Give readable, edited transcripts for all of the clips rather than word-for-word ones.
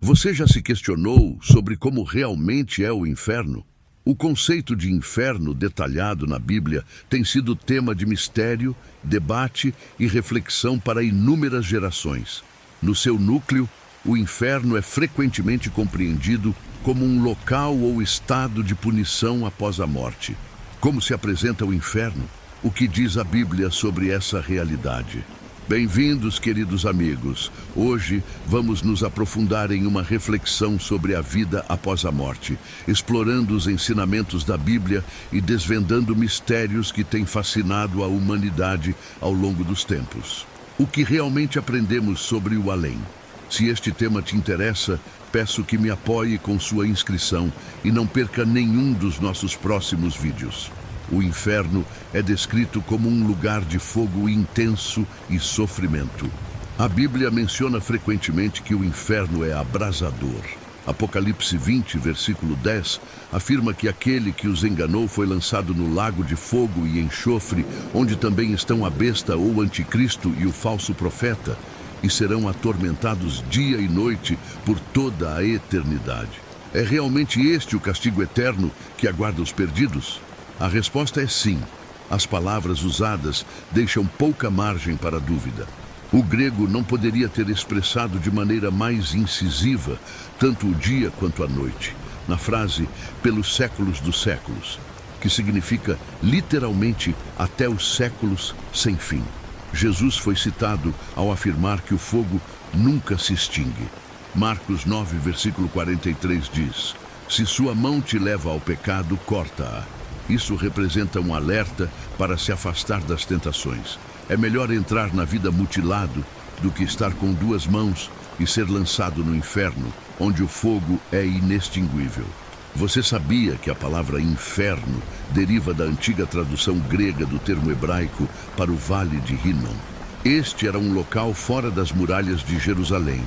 Você já se questionou sobre como realmente é o inferno? O conceito de inferno detalhado na Bíblia tem sido tema de mistério, debate e reflexão para inúmeras gerações. No seu núcleo, o inferno é frequentemente compreendido como um local ou estado de punição após a morte. Como se apresenta o inferno? O que diz a Bíblia sobre essa realidade? Bem-vindos, queridos amigos. Hoje vamos nos aprofundar em uma reflexão sobre a vida após a morte, explorando os ensinamentos da Bíblia e desvendando mistérios que têm fascinado a humanidade ao longo dos tempos. O que realmente aprendemos sobre o além? Se este tema te interessa, peço que me apoie com sua inscrição e não perca nenhum dos nossos próximos vídeos. O inferno é descrito como um lugar de fogo intenso e sofrimento. A Bíblia menciona frequentemente que o inferno é abrasador. Apocalipse 20, versículo 10, afirma que aquele que os enganou foi lançado no lago de fogo e enxofre, onde também estão a besta ou o anticristo e o falso profeta, e serão atormentados dia e noite por toda a eternidade. É realmente este o castigo eterno que aguarda os perdidos? A resposta é sim. As palavras usadas deixam pouca margem para dúvida. O grego não poderia ter expressado de maneira mais incisiva tanto o dia quanto a noite, na frase "pelos séculos dos séculos", que significa literalmente até os séculos sem fim. Jesus foi citado ao afirmar que o fogo nunca se extingue. Marcos 9, versículo 43 diz: "Se sua mão te leva ao pecado, corta-a." Isso representa um alerta para se afastar das tentações. É melhor entrar na vida mutilado do que estar com duas mãos e ser lançado no inferno, onde o fogo é inextinguível. Você sabia que a palavra inferno deriva da antiga tradução grega do termo hebraico para o Vale de Hinnom? Este era um local fora das muralhas de Jerusalém,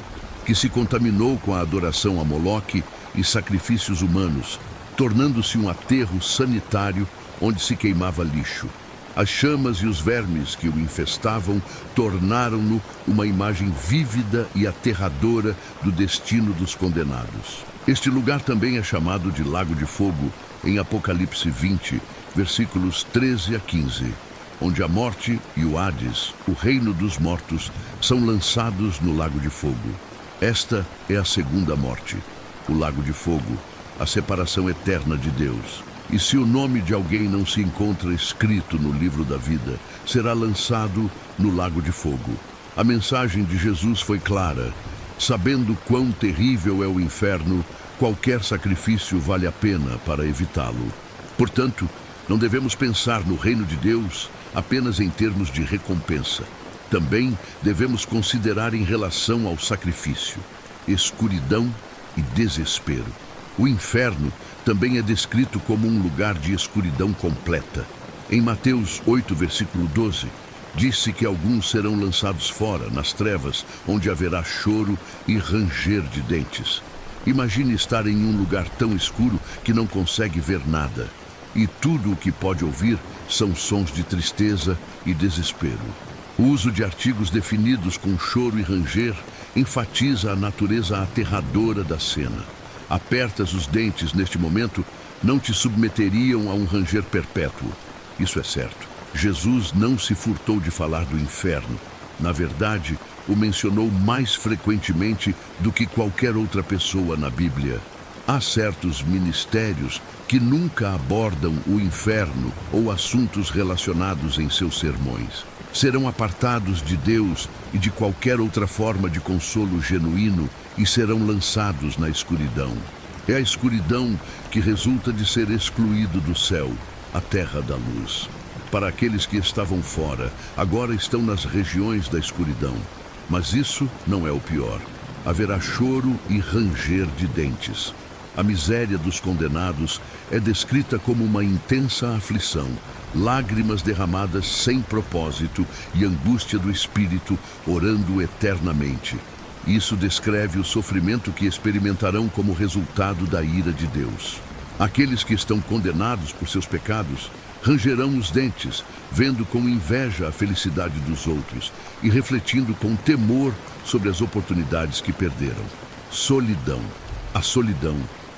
que se contaminou com a adoração a Moloque e sacrifícios humanos, tornando-se um aterro sanitário onde se queimava lixo. As chamas e os vermes que o infestavam tornaram-no uma imagem vívida e aterradora do destino dos condenados. Este lugar também é chamado de Lago de Fogo em Apocalipse 20, versículos 13 a 15, onde a morte e o Hades, o reino dos mortos, são lançados no Lago de Fogo. Esta é a segunda morte, o Lago de Fogo, a separação eterna de Deus. E se o nome de alguém não se encontra escrito no livro da vida, será lançado no Lago de Fogo. A mensagem de Jesus foi clara. Sabendo quão terrível é o inferno, qualquer sacrifício vale a pena para evitá-lo. Portanto, não devemos pensar no reino de Deus apenas em termos de recompensa. Também devemos considerar em relação ao sacrifício, escuridão e desespero. O inferno também é descrito como um lugar de escuridão completa. Em Mateus 8, versículo 12, disse que alguns serão lançados fora, nas trevas, onde haverá choro e ranger de dentes. Imagine estar em um lugar tão escuro que não consegue ver nada. E tudo o que pode ouvir são sons de tristeza e desespero. O uso de artigos definidos com choro e ranger enfatiza a natureza aterradora da cena. Apertas os dentes neste momento, não te submeteriam a um ranger perpétuo. Isso é certo. Jesus não se furtou de falar do inferno. Na verdade, o mencionou mais frequentemente do que qualquer outra pessoa na Bíblia. Há certos ministérios que nunca abordam o inferno ou assuntos relacionados em seus sermões. Serão apartados de Deus e de qualquer outra forma de consolo genuíno e serão lançados na escuridão. É a escuridão que resulta de ser excluído do céu, a terra da luz. Para aqueles que estavam fora, agora estão nas regiões da escuridão. Mas isso não é o pior. Haverá choro e ranger de dentes. A miséria dos condenados é descrita como uma intensa aflição, lágrimas derramadas sem propósito e angústia do espírito orando eternamente. Isso descreve o sofrimento que experimentarão como resultado da ira de Deus. Aqueles que estão condenados por seus pecados rangerão os dentes, vendo com inveja a felicidade dos outros e refletindo com temor sobre as oportunidades que perderam. Solidão. A solidão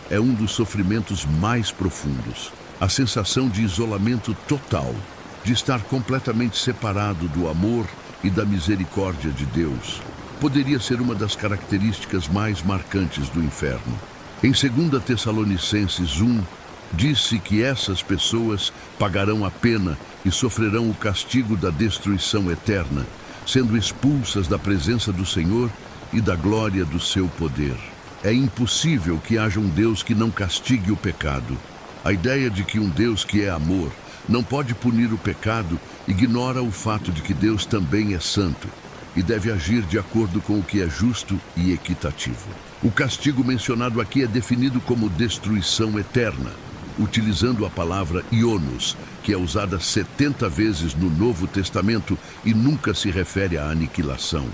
é um dos sofrimentos mais profundos. A sensação de isolamento total, de estar completamente separado do amor e da misericórdia de Deus, poderia ser uma das características mais marcantes do inferno. Em 2 Tessalonicenses 1, disse que essas pessoas pagarão a pena e sofrerão o castigo da destruição eterna, sendo expulsas da presença do Senhor e da glória do seu poder. É impossível que haja um Deus que não castigue o pecado. A ideia de que um Deus que é amor não pode punir o pecado ignora o fato de que Deus também é santo e deve agir de acordo com o que é justo e equitativo. O castigo mencionado aqui é definido como destruição eterna, utilizando a palavra ionos, que é usada 70 vezes no Novo Testamento e nunca se refere à aniquilação.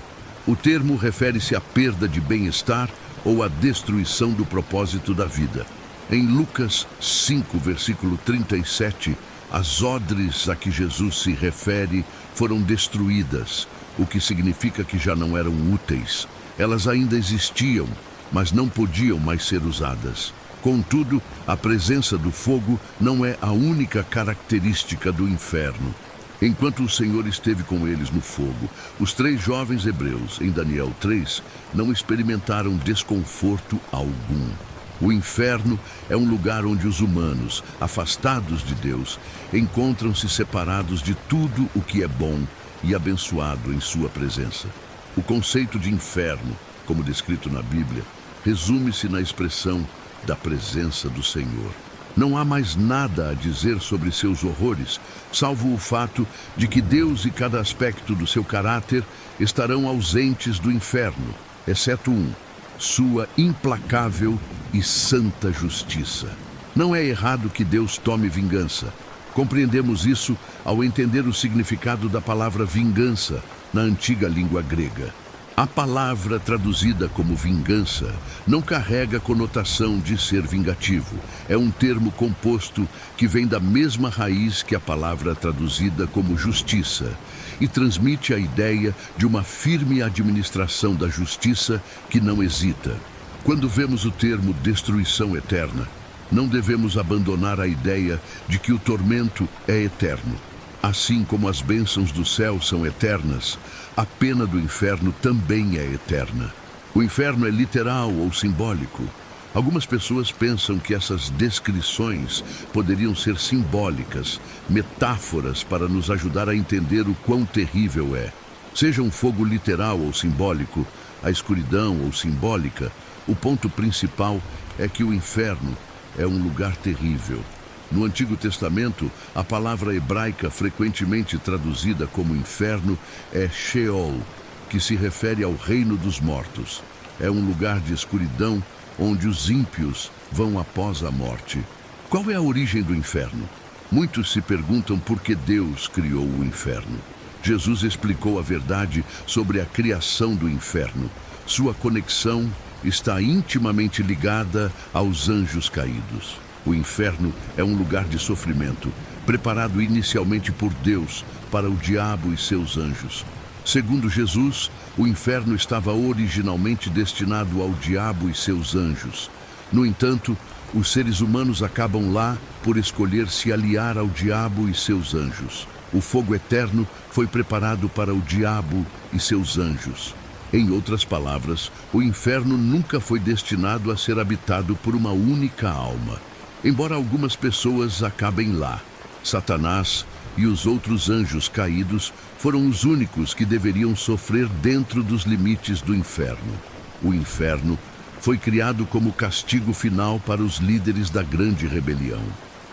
O termo refere-se à perda de bem-estar ou à destruição do propósito da vida. Em Lucas 5, versículo 37, as odres a que Jesus se refere foram destruídas, o que significa que já não eram úteis. Elas ainda existiam, mas não podiam mais ser usadas. Contudo, a presença do fogo não é a única característica do inferno. Enquanto o Senhor esteve com eles no fogo, os 3 jovens hebreus, em Daniel 3, não experimentaram desconforto algum. O inferno é um lugar onde os humanos, afastados de Deus, encontram-se separados de tudo o que é bom e abençoado em sua presença. O conceito de inferno, como descrito na Bíblia, resume-se na expressão da presença do Senhor. Não há mais nada a dizer sobre seus horrores, salvo o fato de que Deus e cada aspecto do seu caráter estarão ausentes do inferno, exceto um: sua implacável e santa justiça. Não é errado que Deus tome vingança. Compreendemos isso ao entender o significado da palavra vingança na antiga língua grega. A palavra traduzida como vingança não carrega a conotação de ser vingativo. É um termo composto que vem da mesma raiz que a palavra traduzida como justiça e transmite a ideia de uma firme administração da justiça que não hesita. Quando vemos o termo destruição eterna, não devemos abandonar a ideia de que o tormento é eterno. Assim como as bênçãos do céu são eternas, a pena do inferno também é eterna. O inferno é literal ou simbólico. Algumas pessoas pensam que essas descrições poderiam ser simbólicas, metáforas para nos ajudar a entender o quão terrível é. Seja um fogo literal ou simbólico, a escuridão ou simbólica, o ponto principal é que o inferno é um lugar terrível. No Antigo Testamento, a palavra hebraica frequentemente traduzida como inferno é Sheol, que se refere ao reino dos mortos. É um lugar de escuridão onde os ímpios vão após a morte. Qual é a origem do inferno? Muitos se perguntam por que Deus criou o inferno. Jesus explicou a verdade sobre a criação do inferno. Sua conexão está intimamente ligada aos anjos caídos. O inferno é um lugar de sofrimento, preparado inicialmente por Deus para o diabo e seus anjos. Segundo Jesus, o inferno estava originalmente destinado ao diabo e seus anjos. No entanto, os seres humanos acabam lá por escolher se aliar ao diabo e seus anjos. O fogo eterno foi preparado para o diabo e seus anjos. Em outras palavras, o inferno nunca foi destinado a ser habitado por uma única alma. Embora algumas pessoas acabem lá, Satanás e os outros anjos caídos foram os únicos que deveriam sofrer dentro dos limites do inferno. O inferno foi criado como castigo final para os líderes da grande rebelião.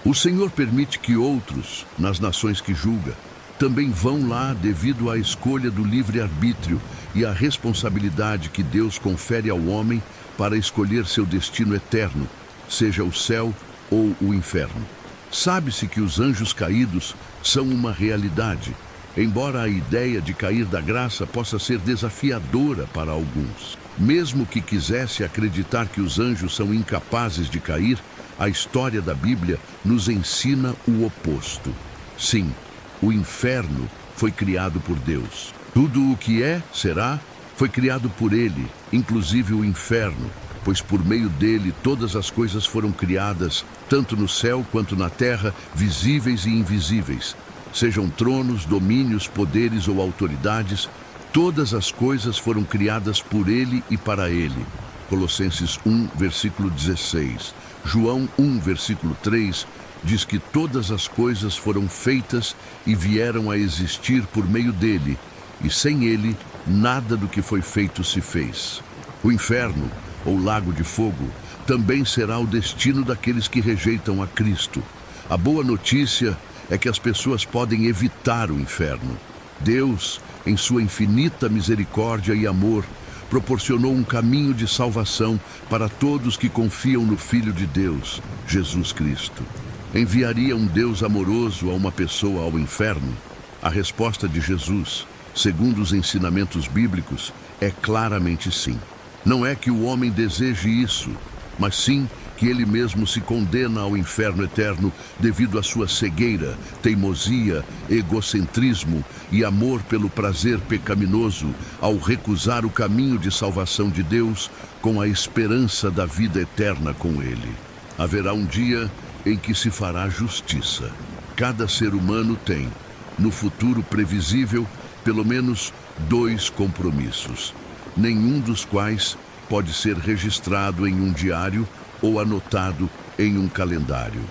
O Senhor permite que outros, nas nações que julga, também vão lá devido à escolha do livre-arbítrio e à responsabilidade que Deus confere ao homem para escolher seu destino eterno, seja o céu ou o inferno. Sabe-se que os anjos caídos são uma realidade, embora a ideia de cair da graça possa ser desafiadora para alguns. Mesmo que quisesse acreditar que os anjos são incapazes de cair, a história da Bíblia nos ensina o oposto. Sim, o inferno foi criado por Deus. Tudo o que é, será Foi criado por ele, inclusive o inferno, pois por meio dele todas as coisas foram criadas, tanto no céu quanto na terra, visíveis e invisíveis. Sejam tronos, domínios, poderes ou autoridades, todas as coisas foram criadas por ele e para ele. Colossenses 1, versículo 16. João 1, versículo 3, diz que todas as coisas foram feitas e vieram a existir por meio dele, e sem ele, nada do que foi feito se fez. O inferno, ou lago de fogo, também será o destino daqueles que rejeitam a Cristo. A boa notícia é que as pessoas podem evitar o inferno. Deus, em sua infinita misericórdia e amor, proporcionou um caminho de salvação para todos que confiam no Filho de Deus, Jesus Cristo. Enviaria um Deus amoroso a uma pessoa ao inferno? A resposta de Jesus, segundo os ensinamentos bíblicos, é claramente sim. Não é que o homem deseje isso, mas sim que ele mesmo se condena ao inferno eterno devido à sua cegueira, teimosia, egocentrismo e amor pelo prazer pecaminoso ao recusar o caminho de salvação de Deus com a esperança da vida eterna com ele. Haverá um dia em que se fará justiça. Cada ser humano tem, no futuro previsível, pelo menos 2 compromissos, nenhum dos quais pode ser registrado em um diário ou anotado em um calendário.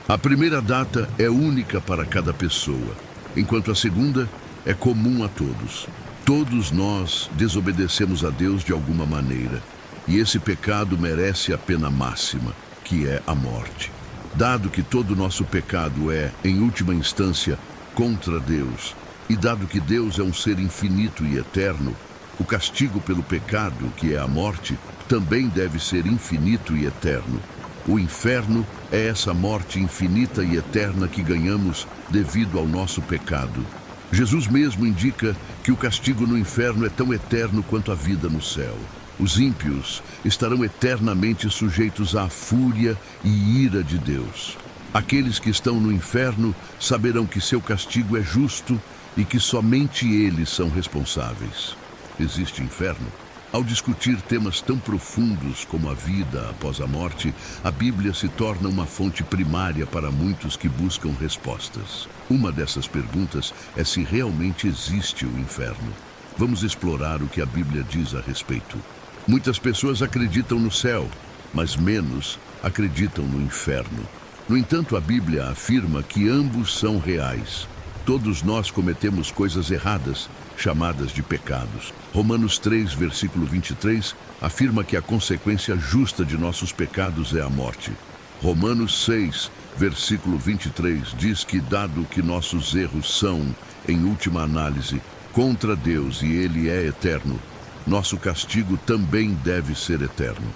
A primeira data é única para cada pessoa, enquanto a segunda é comum a todos. Todos nós desobedecemos a Deus de alguma maneira, e esse pecado merece a pena máxima, que é a morte. Dado que todo nosso pecado é, em última instância, contra Deus, e dado que Deus é um ser infinito e eterno, o castigo pelo pecado, que é a morte, também deve ser infinito e eterno. O inferno é essa morte infinita e eterna que ganhamos devido ao nosso pecado. Jesus mesmo indica que o castigo no inferno é tão eterno quanto a vida no céu. Os ímpios estarão eternamente sujeitos à fúria e ira de Deus. Aqueles que estão no inferno saberão que seu castigo é justo e que somente eles são responsáveis. Existe inferno? Ao discutir temas tão profundos como a vida após a morte, a Bíblia se torna uma fonte primária para muitos que buscam respostas. Uma dessas perguntas é se realmente existe o inferno. Vamos explorar o que a Bíblia diz a respeito. Muitas pessoas acreditam no céu, mas menos acreditam no inferno. No entanto, a Bíblia afirma que ambos são reais. Todos nós cometemos coisas erradas, chamadas de pecados. Romanos 3, versículo 23, afirma que a consequência justa de nossos pecados é a morte. Romanos 6, versículo 23, diz que, dado que nossos erros são, em última análise, contra Deus e Ele é eterno, nosso castigo também deve ser eterno.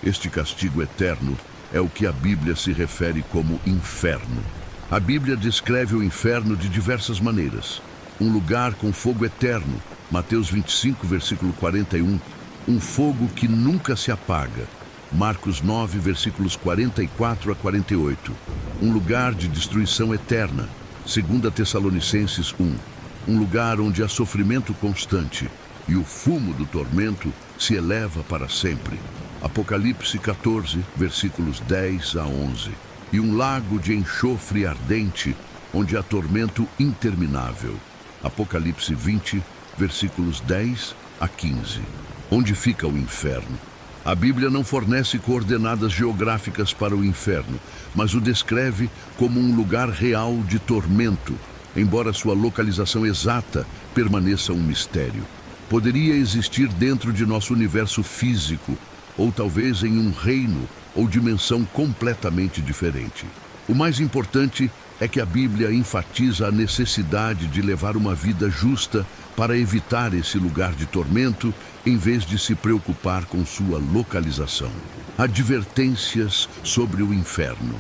Este castigo eterno é o que a Bíblia se refere como inferno. A Bíblia descreve o inferno de diversas maneiras. Um lugar com fogo eterno, Mateus 25, versículo 41, um fogo que nunca se apaga, Marcos 9, versículos 44 a 48, um lugar de destruição eterna, 2 Tessalonicenses 1, um lugar onde há sofrimento constante e o fumo do tormento se eleva para sempre, Apocalipse 14, versículos 10 a 11, e um lago de enxofre ardente, onde há tormento interminável, Apocalipse 20, versículos 10 a 15. Onde fica o inferno? A Bíblia não fornece coordenadas geográficas para o inferno, mas o descreve como um lugar real de tormento, embora sua localização exata permaneça um mistério. Poderia existir dentro de nosso universo físico, ou talvez em um reino ou dimensão completamente diferente. O mais importante é que a Bíblia enfatiza a necessidade de levar uma vida justa para evitar esse lugar de tormento, em vez de se preocupar com sua localização. Advertências sobre o inferno.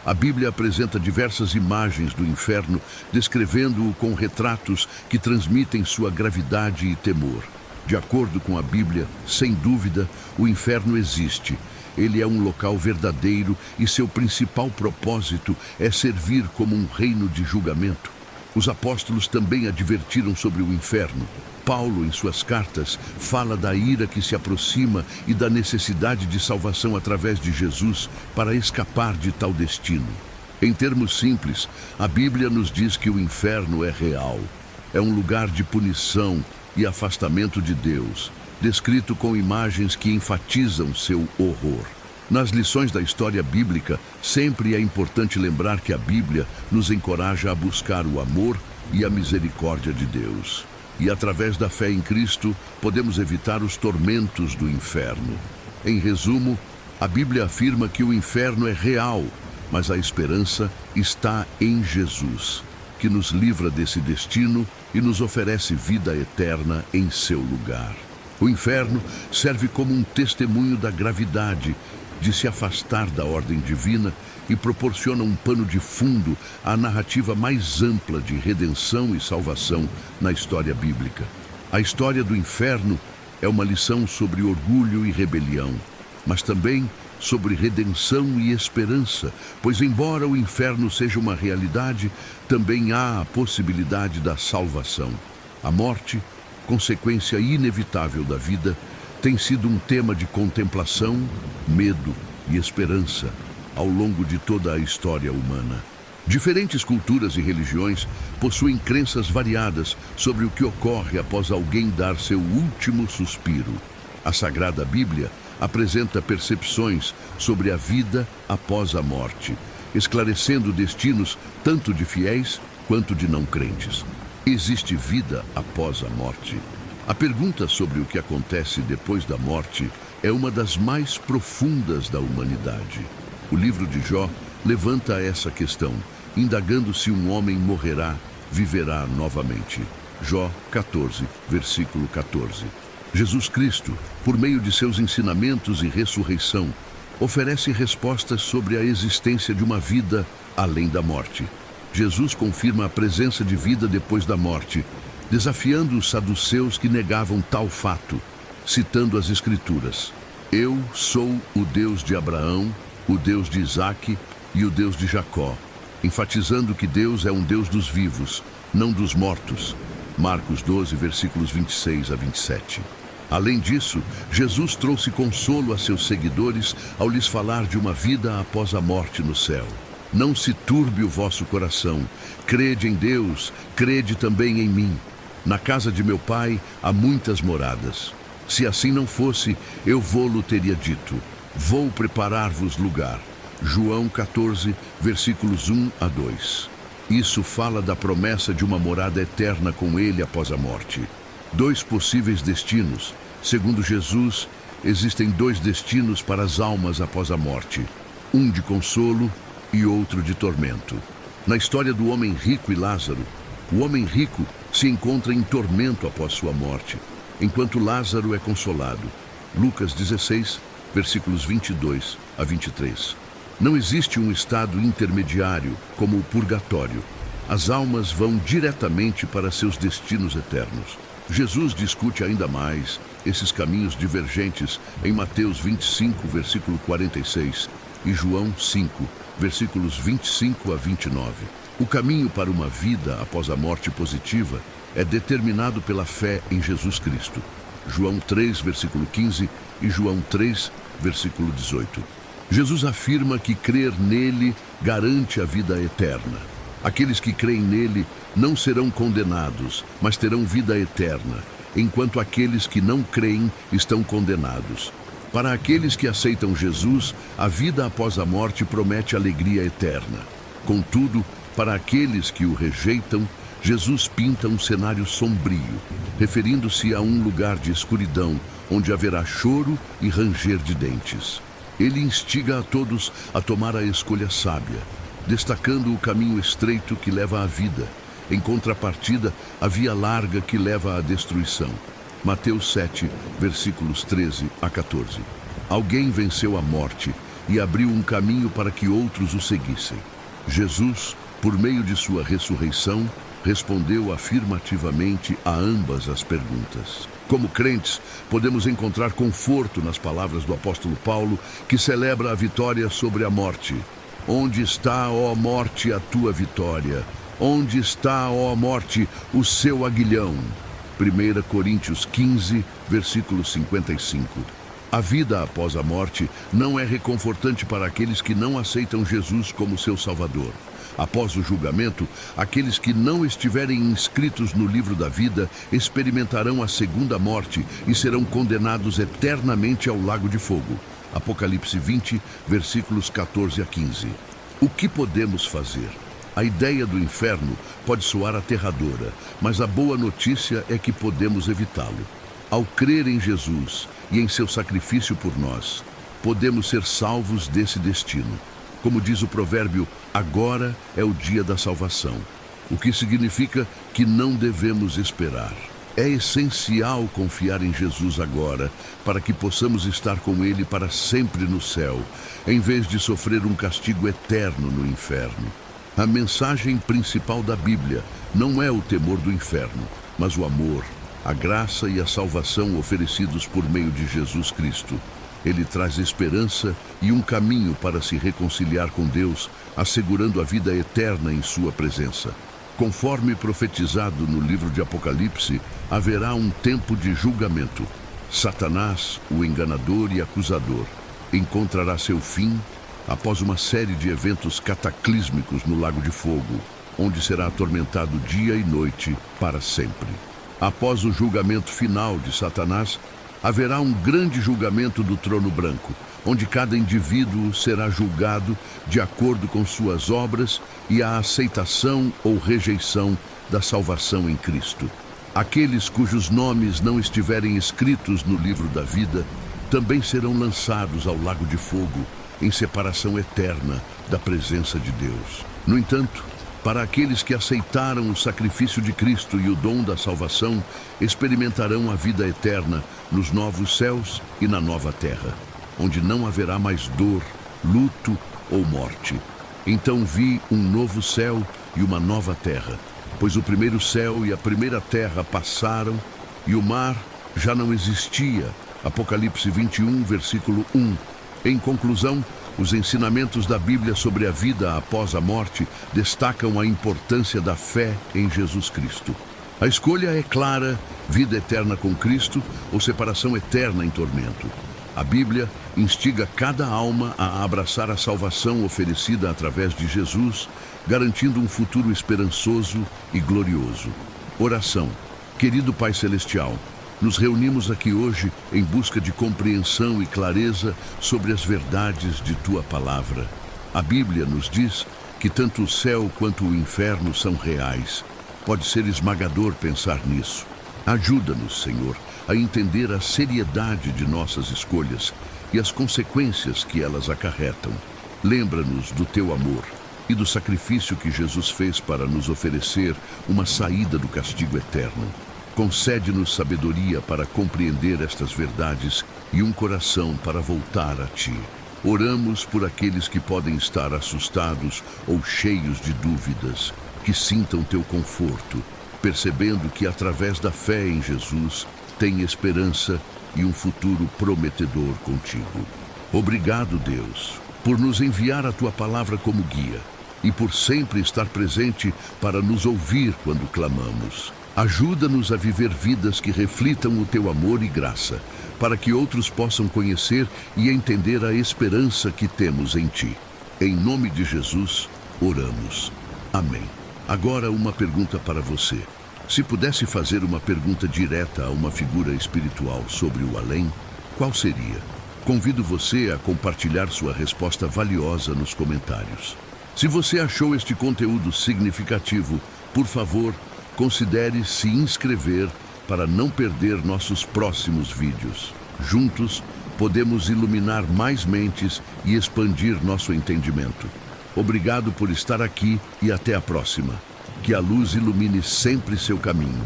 A Bíblia apresenta diversas imagens do inferno, descrevendo-o com retratos que transmitem sua gravidade e temor. De acordo com a Bíblia, sem dúvida, o inferno existe. Ele é um local verdadeiro e seu principal propósito é servir como um reino de julgamento. Os apóstolos também advertiram sobre o inferno. Paulo, em suas cartas, fala da ira que se aproxima e da necessidade de salvação através de Jesus para escapar de tal destino. Em termos simples, a Bíblia nos diz que o inferno é real. É um lugar de punição e afastamento de Deus, descrito com imagens que enfatizam seu horror. Nas lições da história bíblica, sempre é importante lembrar que a Bíblia nos encoraja a buscar o amor e a misericórdia de Deus. E através da fé em Cristo, podemos evitar os tormentos do inferno. Em resumo, a Bíblia afirma que o inferno é real, mas a esperança está em Jesus, que nos livra desse destino e nos oferece vida eterna em seu lugar. O inferno serve como um testemunho da gravidade de se afastar da ordem divina e proporciona um pano de fundo à narrativa mais ampla de redenção e salvação na história bíblica. A história do inferno é uma lição sobre orgulho e rebelião, mas também sobre redenção e esperança, pois embora o inferno seja uma realidade, também há a possibilidade da salvação. A morte, consequência inevitável da vida, tem sido um tema de contemplação, medo e esperança ao longo de toda a história humana. Diferentes culturas e religiões possuem crenças variadas sobre o que ocorre após alguém dar seu último suspiro. A Sagrada Bíblia apresenta percepções sobre a vida após a morte, esclarecendo destinos tanto de fiéis quanto de não crentes. Existe vida após a morte? A pergunta sobre o que acontece depois da morte é uma das mais profundas da humanidade. O livro de Jó levanta essa questão, indagando se um homem morrerá, viverá novamente. Jó 14, versículo 14. Jesus Cristo, por meio de seus ensinamentos e ressurreição, oferece respostas sobre a existência de uma vida além da morte. Jesus confirma a presença de vida depois da morte, desafiando os saduceus que negavam tal fato, citando as Escrituras. Eu sou o Deus de Abraão, o Deus de Isaque e o Deus de Jacó, enfatizando que Deus é um Deus dos vivos, não dos mortos. Marcos 12, versículos 26 a 27. Além disso, Jesus trouxe consolo a seus seguidores ao lhes falar de uma vida após a morte no céu. Não se turbe o vosso coração, crede em Deus, crede também em mim. Na casa de meu pai há muitas moradas. Se assim não fosse, eu vô-lo teria dito. Vou preparar-vos lugar. João 14, versículos 1 a 2. Isso fala da promessa de uma morada eterna com ele após a morte. Dois possíveis destinos. Segundo Jesus, existem dois destinos para as almas após a morte. Um de consolo e outro de tormento. Na história do homem rico e Lázaro, o homem rico se encontra em tormento após sua morte, enquanto Lázaro é consolado. Lucas 16, versículos 22 a 23. Não existe um estado intermediário, como o purgatório. As almas vão diretamente para seus destinos eternos. Jesus discute ainda mais esses caminhos divergentes em Mateus 25, versículo 46, e João 5, versículos 25 a 29. O caminho para uma vida após a morte positiva é determinado pela fé em Jesus Cristo. João 3, versículo 15 e João 3, versículo 18. Jesus afirma que crer nele garante a vida eterna. Aqueles que creem nele não serão condenados, mas terão vida eterna, enquanto aqueles que não creem estão condenados. Para aqueles que aceitam Jesus, a vida após a morte promete alegria eterna. Contudo, para aqueles que o rejeitam, Jesus pinta um cenário sombrio, referindo-se a um lugar de escuridão, onde haverá choro e ranger de dentes. Ele instiga a todos a tomar a escolha sábia, destacando o caminho estreito que leva à vida, em contrapartida, a via larga que leva à destruição. Mateus 7, versículos 13 a 14. Alguém venceu a morte e abriu um caminho para que outros o seguissem. Jesus, por meio de sua ressurreição, respondeu afirmativamente a ambas as perguntas. Como crentes, podemos encontrar conforto nas palavras do apóstolo Paulo, que celebra a vitória sobre a morte. Onde está, ó morte, a tua vitória? Onde está, ó morte, o seu aguilhão? 1 Coríntios 15, versículo 55. A vida após a morte não é reconfortante para aqueles que não aceitam Jesus como seu Salvador. Após o julgamento, aqueles que não estiverem inscritos no livro da vida experimentarão a segunda morte e serão condenados eternamente ao lago de fogo. Apocalipse 20, versículos 14 a 15. O que podemos fazer? A ideia do inferno pode soar aterradora, mas a boa notícia é que podemos evitá-lo. Ao crer em Jesus e em seu sacrifício por nós, podemos ser salvos desse destino. Como diz o provérbio, agora é o dia da salvação, o que significa que não devemos esperar. É essencial confiar em Jesus agora, para que possamos estar com Ele para sempre no céu, em vez de sofrer um castigo eterno no inferno. A mensagem principal da Bíblia não é o temor do inferno, mas o amor, a graça e a salvação oferecidos por meio de Jesus Cristo. Ele traz esperança e um caminho para se reconciliar com Deus, assegurando a vida eterna em sua presença. Conforme profetizado no livro de Apocalipse, haverá um tempo de julgamento. Satanás, o enganador e acusador, encontrará seu fim após uma série de eventos cataclísmicos no Lago de Fogo, onde será atormentado dia e noite para sempre. Após o julgamento final de Satanás, haverá um grande julgamento do trono branco, onde cada indivíduo será julgado de acordo com suas obras e a aceitação ou rejeição da salvação em Cristo. Aqueles cujos nomes não estiverem escritos no livro da vida também serão lançados ao lago de fogo, em separação eterna da presença de Deus. No entanto, para aqueles que aceitaram o sacrifício de Cristo e o dom da salvação, experimentarão a vida eterna nos novos céus e na nova terra, onde não haverá mais dor, luto ou morte. Então vi um novo céu e uma nova terra, pois o primeiro céu e a primeira terra passaram e o mar já não existia. Apocalipse 21, versículo 1. Em conclusão, os ensinamentos da Bíblia sobre a vida após a morte destacam a importância da fé em Jesus Cristo. A escolha é clara: vida eterna com Cristo ou separação eterna em tormento. A Bíblia instiga cada alma a abraçar a salvação oferecida através de Jesus, garantindo um futuro esperançoso e glorioso. Oração. Querido Pai Celestial, nos reunimos aqui hoje em busca de compreensão e clareza sobre as verdades de Tua Palavra. A Bíblia nos diz que tanto o céu quanto o inferno são reais. Pode ser esmagador pensar nisso. Ajuda-nos, Senhor, a entender a seriedade de nossas escolhas e as consequências que elas acarretam. Lembra-nos do Teu amor e do sacrifício que Jesus fez para nos oferecer uma saída do castigo eterno. Concede-nos sabedoria para compreender estas verdades e um coração para voltar a Ti. Oramos por aqueles que podem estar assustados ou cheios de dúvidas, que sintam Teu conforto, percebendo que através da fé em Jesus tem esperança e um futuro prometedor contigo. Obrigado, Deus, por nos enviar a Tua palavra como guia e por sempre estar presente para nos ouvir quando clamamos. Ajuda-nos a viver vidas que reflitam o Teu amor e graça, para que outros possam conhecer e entender a esperança que temos em Ti. Em nome de Jesus, oramos. Amém. Agora uma pergunta para você. Se pudesse fazer uma pergunta direta a uma figura espiritual sobre o além, qual seria? Convido você a compartilhar sua resposta valiosa nos comentários. Se você achou este conteúdo significativo, por favor, considere se inscrever para não perder nossos próximos vídeos. Juntos, podemos iluminar mais mentes e expandir nosso entendimento. Obrigado por estar aqui e até a próxima. Que a luz ilumine sempre seu caminho.